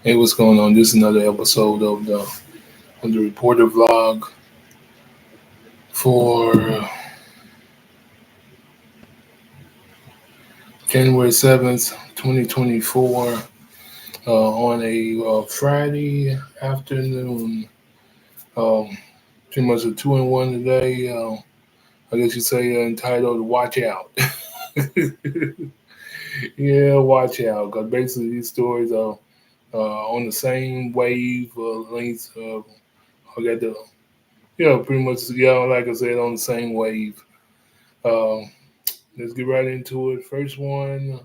Hey, what's going on? This is another episode of the Reporter Vlog for January 7th, 2024, on a Friday afternoon. Um, Pretty much a two in one today. I guess you say entitled "Watch Out." Yeah, watch out, because basically these stories are on the same wave length. I got the pretty much like I said, on the same wave. Um, let's get right into it. First one,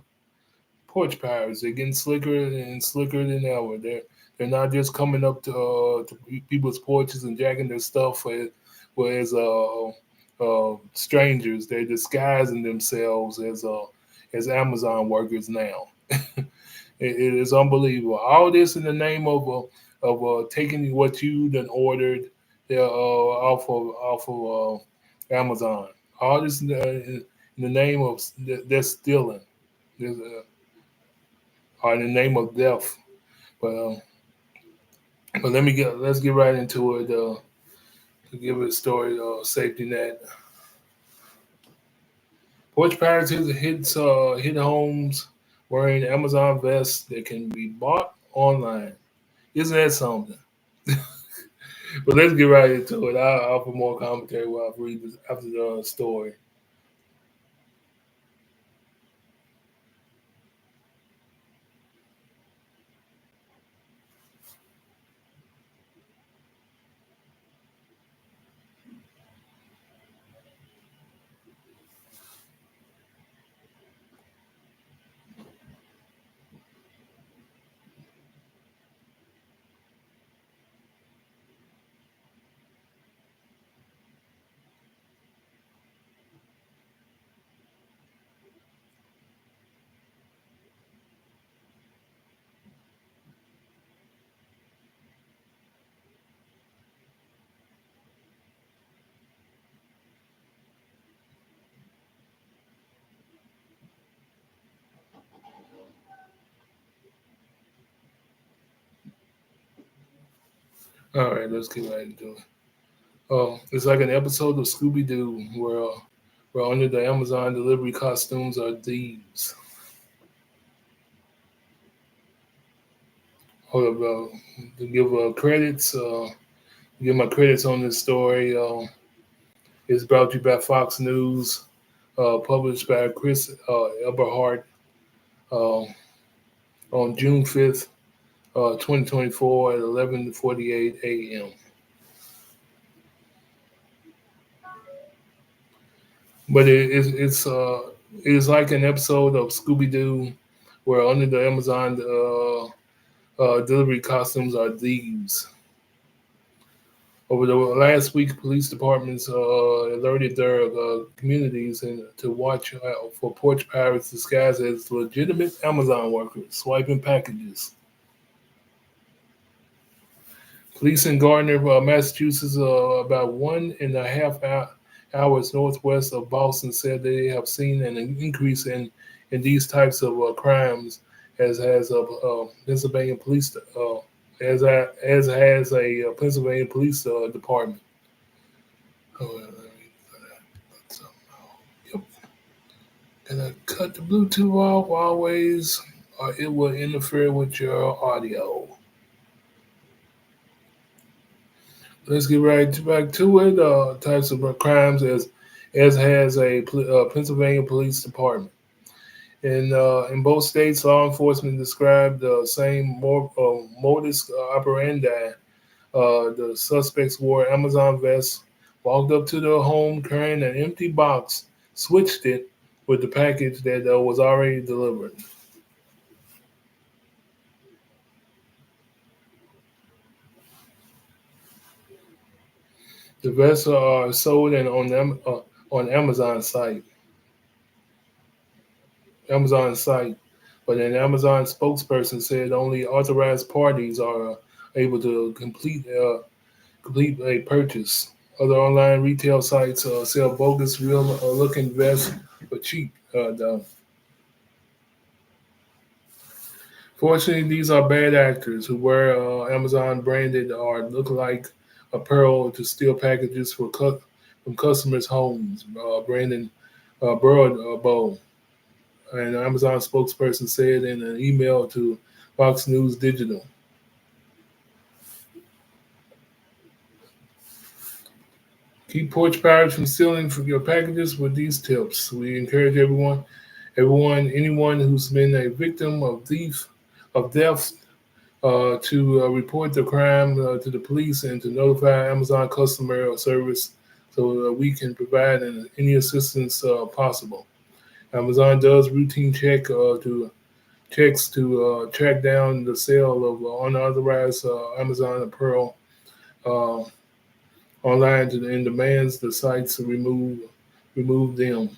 porch pirates. They're getting slicker and slicker than ever. They're not just coming up to people's porches and jacking their stuff as strangers. They're disguising themselves as Amazon workers now. It is unbelievable. All this in the name of taking what you done ordered off of Amazon. All this in the name of they're stealing. Or in the name of death. But let's get right into it. To give it a story, safety net. Porch pirates hit homes wearing Amazon vests that can be bought online. Isn't that something? But let's get right into it. I'll put more commentary while I read this after the story. All right, let's get right into it. It's like an episode of Scooby Doo where under the Amazon delivery costumes are thieves. Hold up, to give credits. Give my credits on this story. It's brought to you by Fox News, published by Chris Eberhardt uh, on June 5th, 2024 at 11:48 a.m. But it's like an episode of Scooby Doo where under the Amazon delivery costumes are thieves. Over the last week, police departments alerted their communities to watch for porch pirates disguised as legitimate Amazon workers swiping packages. Police in Gardner, Massachusetts, about 1.5 hours northwest of Boston, said they have seen an increase in these types of crimes, as has Pennsylvania police, as has a Pennsylvania police department. Yep. And I cut the Bluetooth off always, or it will interfere with your audio. Let's get right back to it. Types of crimes as has a Pennsylvania Police Department. In both states, law enforcement described the same modus operandi. The suspects wore Amazon vests, walked up to the home carrying an empty box, switched it with the package that was already delivered. The vests are sold on Amazon site, but an Amazon spokesperson said only authorized parties are able to complete a purchase. Other online retail sites sell bogus, real-looking vests for cheap. Though. Fortunately, these are bad actors who wear Amazon branded or look like apparel to steal packages from customers' homes. Brandon Bow, an Amazon spokesperson, said in an email to Fox News Digital. Keep porch pirates from stealing from your packages with these tips. We encourage anyone who's been a victim of theft, to report the crime to the police and to notify Amazon customer service so that we can provide any assistance possible. Amazon does routine checks to track down the sale of unauthorized Amazon apparel uh, online and demands the sites remove them.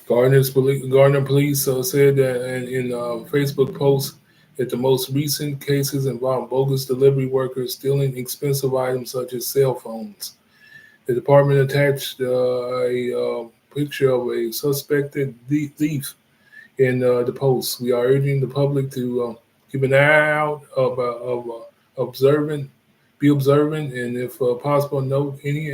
Gardner police said that in Facebook posts that the most recent cases involve bogus delivery workers stealing expensive items such as cell phones. The department attached a picture of a suspected thief in the post. We are urging the public to keep an eye out observant, be observant, and if possible, note any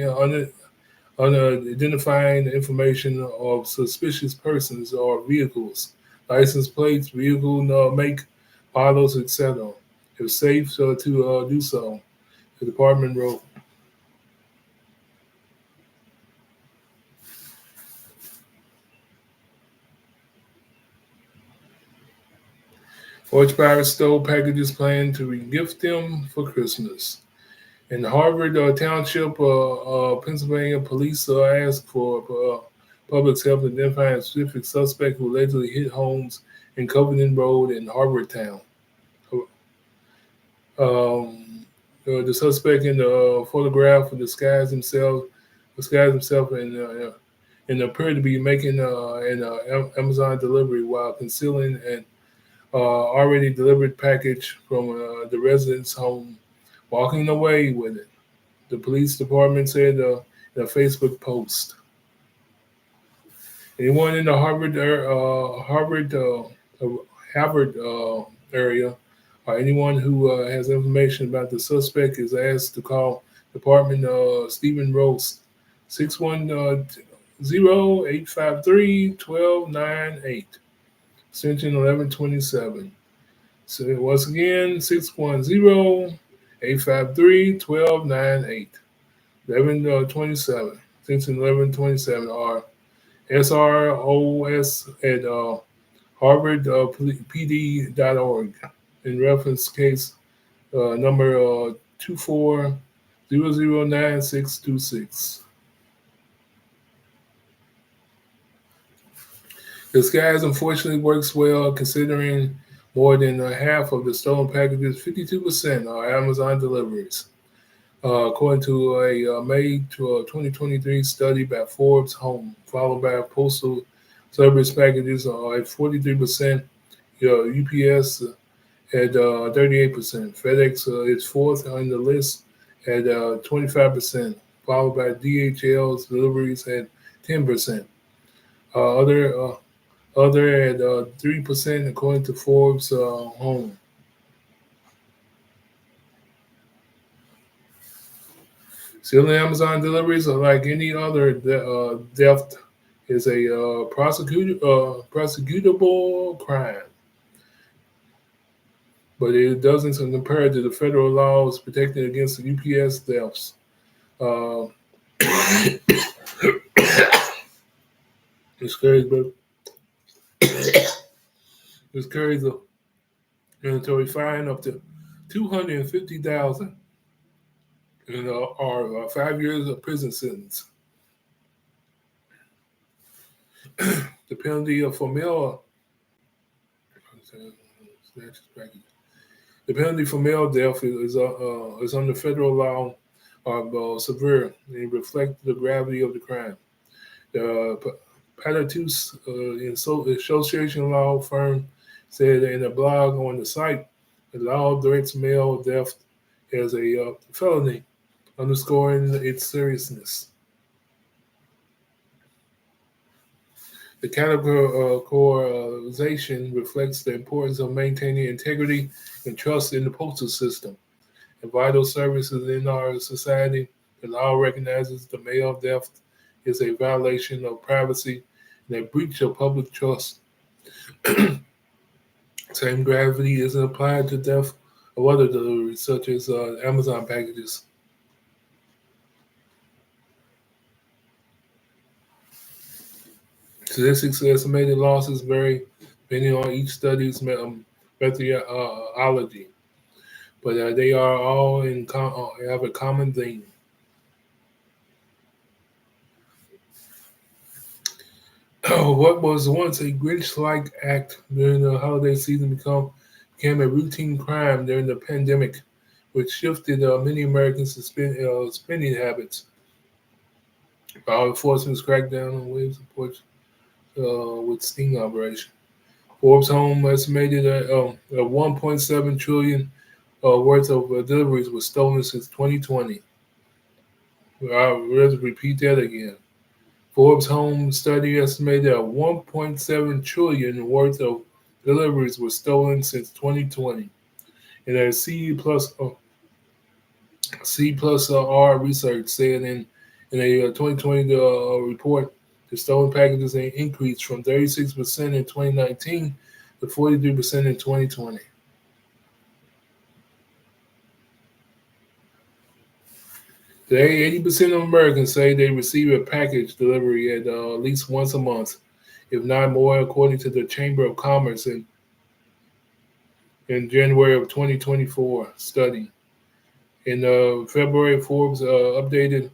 unidentifying information of suspicious persons or vehicles, license plates, vehicle make, models, etc. If safe to do so, the department wrote. Watch Pirates stole packages planned to regift them for Christmas. In Harvard Township, Pennsylvania, police asked for public's help identifying a specific suspect who allegedly hit homes in Covenant Road in Harvard Town. The suspect in the photograph disguised himself and appeared to be making an Amazon delivery while concealing an already delivered package from the resident's home, walking away with it. The police department said in a Facebook post. Anyone in the Harvard area or anyone who has information about the suspect is asked to call Department Stephen Roast 610-853-1298, extension 1127. So once again, 610-853-1298, 1127, extension 1127, or SROS at harvardpd.org in reference case number 24009626. Disguise unfortunately works well considering more than half of the stolen packages, 52%, are Amazon deliveries. According to a May 2023 study by Forbes Home, followed by Postal Service packages at 43%, UPS at 38%. FedEx is fourth on the list at 25%, followed by DHL's deliveries at 10%. Uh, other uh, other at 3%, according to Forbes Home. Stealing Amazon deliveries are like any other theft is a prosecutable crime, but it doesn't compare to the federal laws protecting against UPS thefts. Uh, this carries, but this carries a mandatory fine up to $250,000 and or 5 years of prison sentence. The penalty for mail the penalty for mail theft is under federal law severe and reflect the gravity of the crime. The Palatus Association law firm said in a blog on the site, the law directs mail theft as a felony, underscoring its seriousness. The categorization reflects the importance of maintaining integrity and trust in the postal system and vital services in our society. The law recognizes the mail theft is a violation of privacy and a breach of public trust. Same gravity isn't applied to theft of other deliveries, such as Amazon packages. Statistics estimated losses vary depending on each study's methodology, but they are all have a common theme. What was once a Grinch-like act during the holiday season became a routine crime during the pandemic, which shifted many Americans' spending habits. Law enforcement's crackdown on waves of porch with sting operation. Forbes Home estimated that 1.7 trillion worth of deliveries were stolen since 2020. I'll repeat that again. Forbes Home study estimated that 1.7 trillion worth of deliveries were stolen since 2020. And as C plus R research said in a 2020 report, the stolen packages increased from 36% in 2019 to 43% in 2020. Today, 80% of Americans say they receive a package delivery at least once a month, if not more, according to the Chamber of Commerce in January of 2024 study. In February, Forbes updated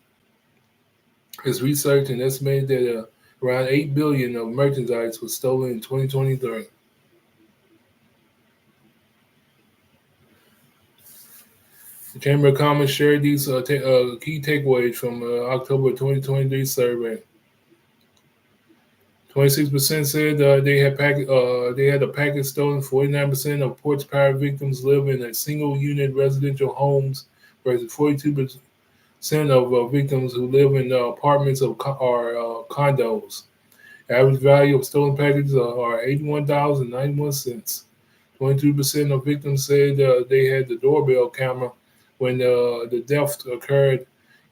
its research and estimated that around 8 billion of merchandise was stolen in 2023. The Chamber of Commerce shared these key takeaways from October 2023 survey. 26% said they had a package stolen. 49% of Porch Power victims live in a single-unit residential homes, versus 42% of victims who live in apartments or condos. Average value of stolen packages are $81.91. 22% of victims said they had the doorbell camera when the theft occurred,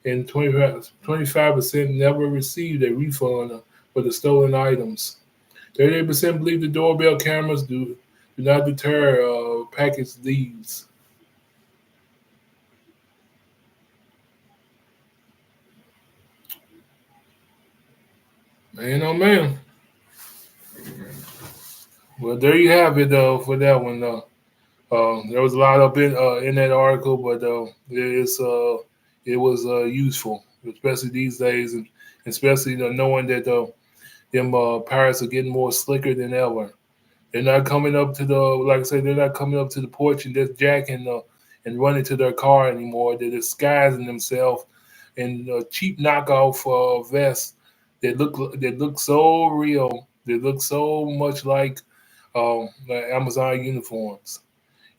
and 25% never received a refund for the stolen items. 38% believe the doorbell cameras do not deter package thieves. Man, oh man. Well, there you have it, for that one. There was a lot up in that article, but it was useful, especially these days, and especially knowing that them pirates are getting more slicker than ever. They're not coming up to the like I said, they're not coming up to the porch and just jacking and running to their car anymore. They're disguising themselves in cheap knockoff vests that look so real. They look so much like Amazon uniforms.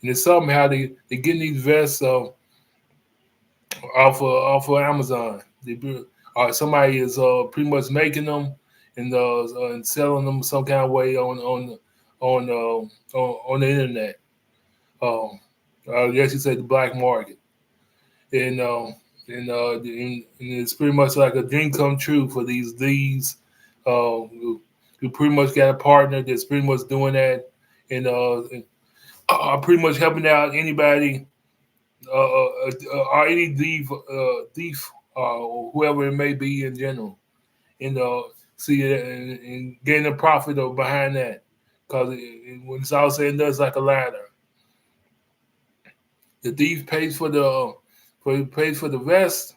And it's somehow they getting these vests off of Amazon. Somebody is pretty much making them and selling them some kind of way on the internet. Um, I guess you say the black market, and and it's pretty much like a dream come true for these who pretty much got a partner that's pretty much doing that and pretty much helping out anybody or any thief or whoever it may be in general, and see it and gain a profit behind that. Because when it's all said and done, it's like a ladder. The thief pays for the vest,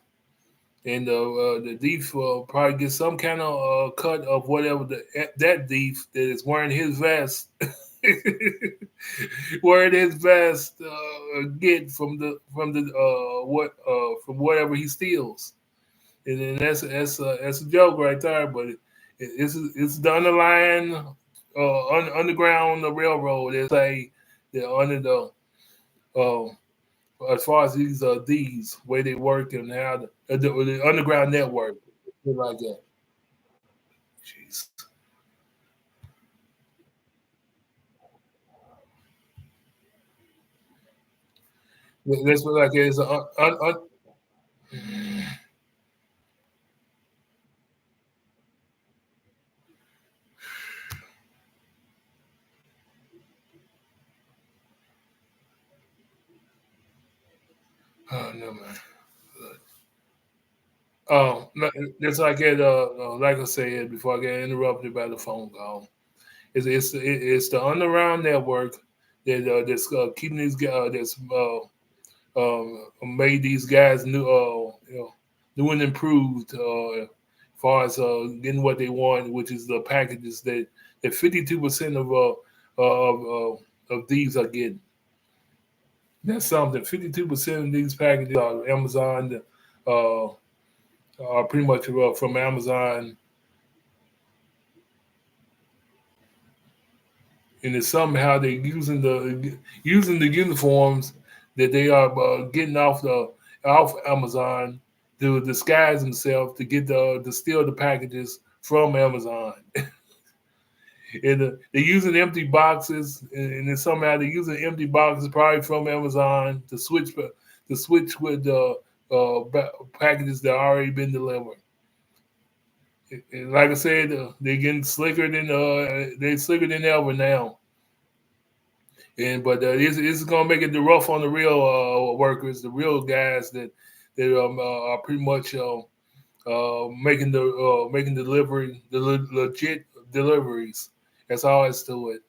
and the thief probably gets some kind of cut of whatever that thief that is wearing his vest wearing his vest get from whatever he steals. And then that's a joke right there, but it's the underlying underground railroad. They say they're under the uh, as far as these way they work and how the underground network like that. Jeez. That's what like it's oh no man. No, it's like it. Like I said before, I get interrupted by the phone call. It's the underground network that's keeping these guys that's made these guys new and improved as far as getting what they want, which is the packages that 52% of these are getting. That's something. 52% of these packages are Amazon. Uh, are pretty much from Amazon, and it's somehow they're using the uniforms that they are getting off Amazon to disguise themselves to get to steal the packages from Amazon. And they're using empty boxes, and then somehow they're using empty boxes probably from Amazon to switch with the packages that already been delivered. And like I said, they're getting slicker than they slicker than ever now. And but it's gonna make it the rough on the real workers, the real guys that are pretty much making delivery legit deliveries. That's all it's to it.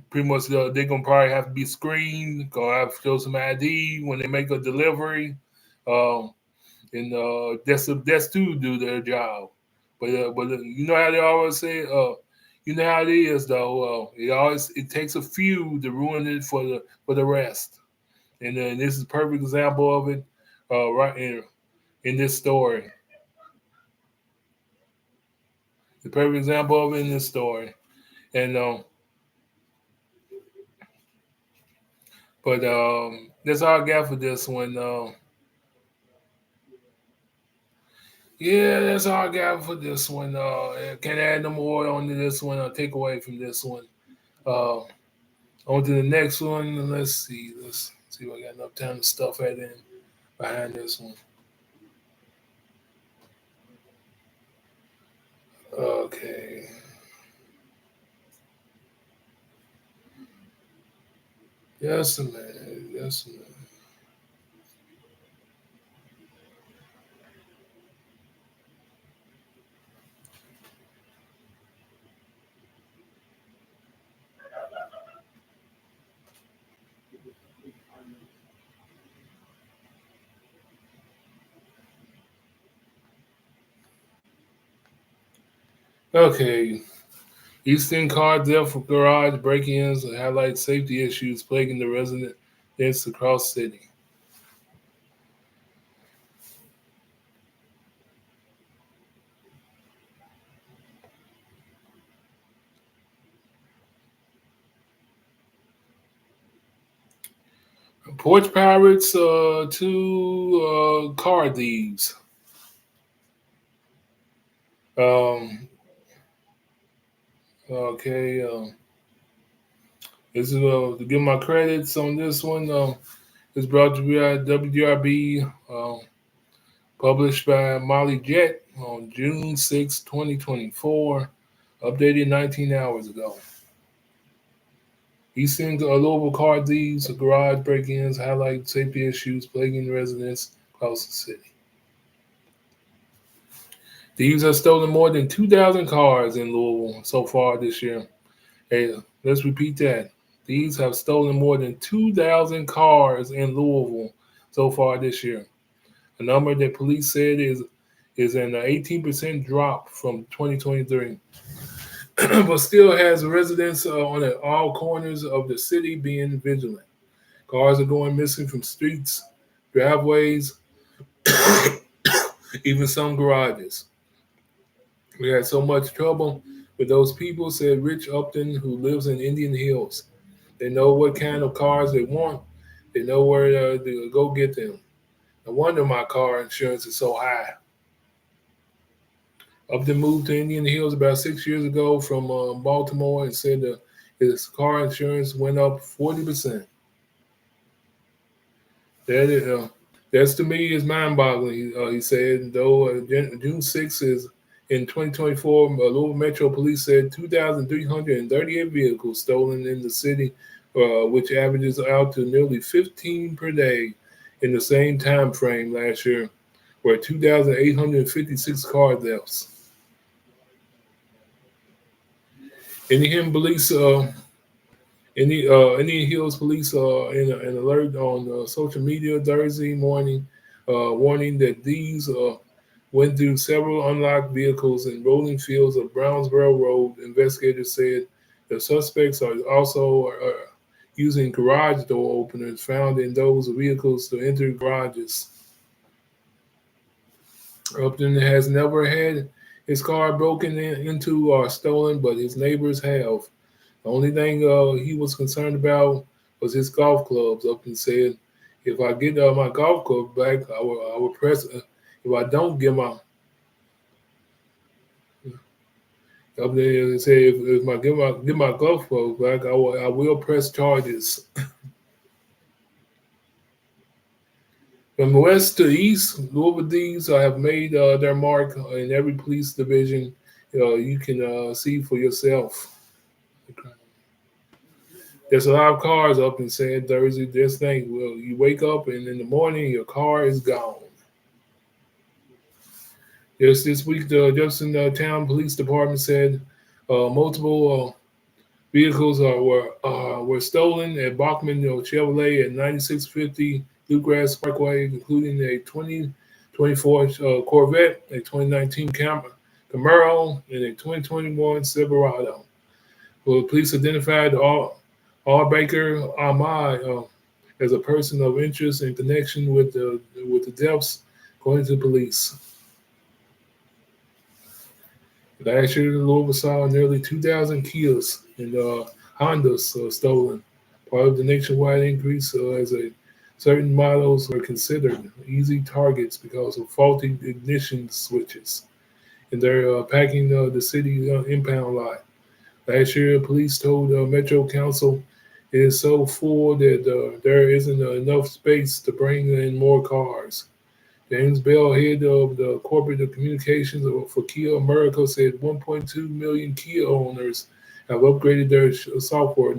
Pretty much they're gonna probably have to be screened, gonna have to show some ID when they make a delivery, um, and that's to do their job. But you know how they always say, you know how it is though. It takes a few to ruin it for the rest. And then this is a perfect example of it, right in this story. The perfect example of it in this story. And but that's all I got for this one. Yeah, that's all I got for this one. Can't add no more onto this one or take away from this one. Uh, On to the next one. Let's see if I got enough time to stuff that in behind this one. Okay. Yes, man. Yes, man. Okay. Eastern car death for garage break-ins highlight safety issues plaguing the residents across city. Porch pirates to car thieves. Um, okay. This is to give my credits on this one. It's brought to you by WRB, published by Molly Jet on June 6, 2024, updated 19 hours ago. Eastern Louisville car thieves, garage break-ins highlight safety issues plaguing residents across the city. Thieves have stolen more than 2,000 cars in Louisville so far this year. Hey, let's repeat that. Thieves have stolen more than 2,000 cars in Louisville so far this year. A number that police said is an 18% drop from 2023, but still has residents on all corners of the city being vigilant. Cars are going missing from streets, driveways, even some garages. We had so much trouble with those people, said Rich Upton, who lives in Indian Hills. They know what kind of cars they want. They know where to go get them. No wonder my car insurance is so high. Upton moved to Indian Hills about 6 years ago from Baltimore and said his car insurance went up 40%. That is, that's to me is mind-boggling. He said, though June 6th is in 2024, Louisville Metro Police said 2,338 vehicles stolen in the city, which averages out to nearly 15 per day in the same time frame last year, where 2,856 car thefts. Indian police, Indian Hills Police, in an alert on social media Thursday morning, warning that these went through several unlocked vehicles in rolling fields of Brownsboro Road. Investigators said the suspects are also using garage door openers found in those vehicles to enter garages. Upton has never had his car into or stolen, but his neighbors have. The only thing he was concerned about was his golf clubs. Upton said, "If I get my golf club back, I will press. If I don't get my Upton said, if I get my golf club back, I will press charges." From west to east, Louisville D's have made their mark in every police division. You can see for yourself. There's a lot of cars up in San Thursday. This thing, well, you wake up and in the morning your car is gone. Just this week, the Jefferson Town Police Department said multiple vehicles were stolen at Bachman Chevrolet at 9650 Bluegrass Parkway, including a 2024 Corvette, a 2019 Camaro, and a 2021 Silverado. Well, police identified all Baker Ahmad as a person of interest in connection with the deaths, according to police. Last year, Louisville saw nearly 2,000 Kias and Hondas stolen, part of the nationwide increase as certain models were considered easy targets because of faulty ignition switches. And they're packing the city impound lot. Last year, police told Metro Council it is so full that there isn't enough space to bring in more cars. James Bell, head of the corporate communications for Kia America, said 1.2 million Kia owners have upgraded their software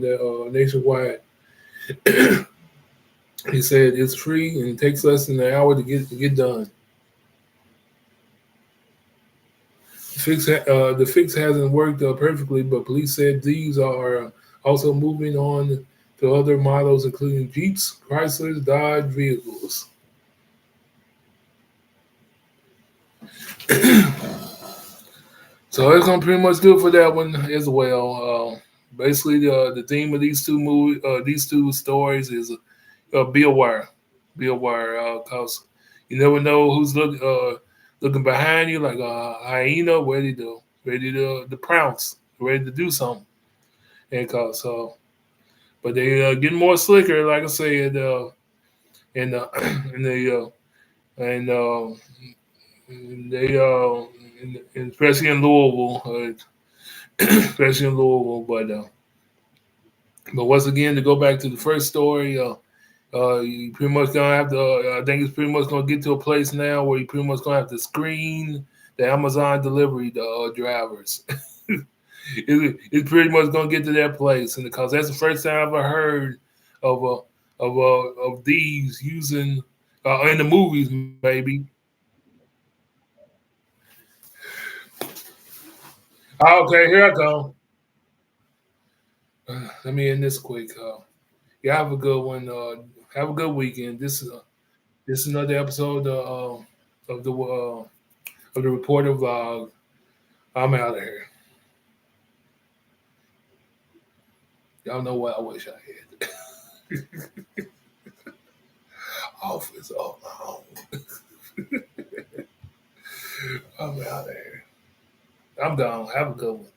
nationwide. He said it's free and it takes less than an hour to get done. The fix hasn't worked perfectly, but police said these are also moving on to other models, including Jeeps, Chryslers, Dodge vehicles. So it's gonna pretty much do it for that one as well. Basically, the theme of these two stories is be aware, be aware, cause you never know who's looking behind you like a hyena, ready to pounce, ready to do something. And cause but they getting more slicker, like I said, and and they and they especially in Louisville, especially in Louisville. But once again, to go back to the first story, you pretty much gonna have to. I think it's pretty much gonna get to a place now where you pretty much gonna have to screen the Amazon delivery drivers. It's pretty much gonna get to that place, and because that's the first time I've ever heard of of these using in the movies, maybe. Okay, here I go. Let me end this quick. Yeah, have a good one. Have a good weekend. This is another episode of the reporter vlog. I'm out of here. Y'all know what I wish I had. Office of my own. I'm out of here. I'm gone. Have a good one.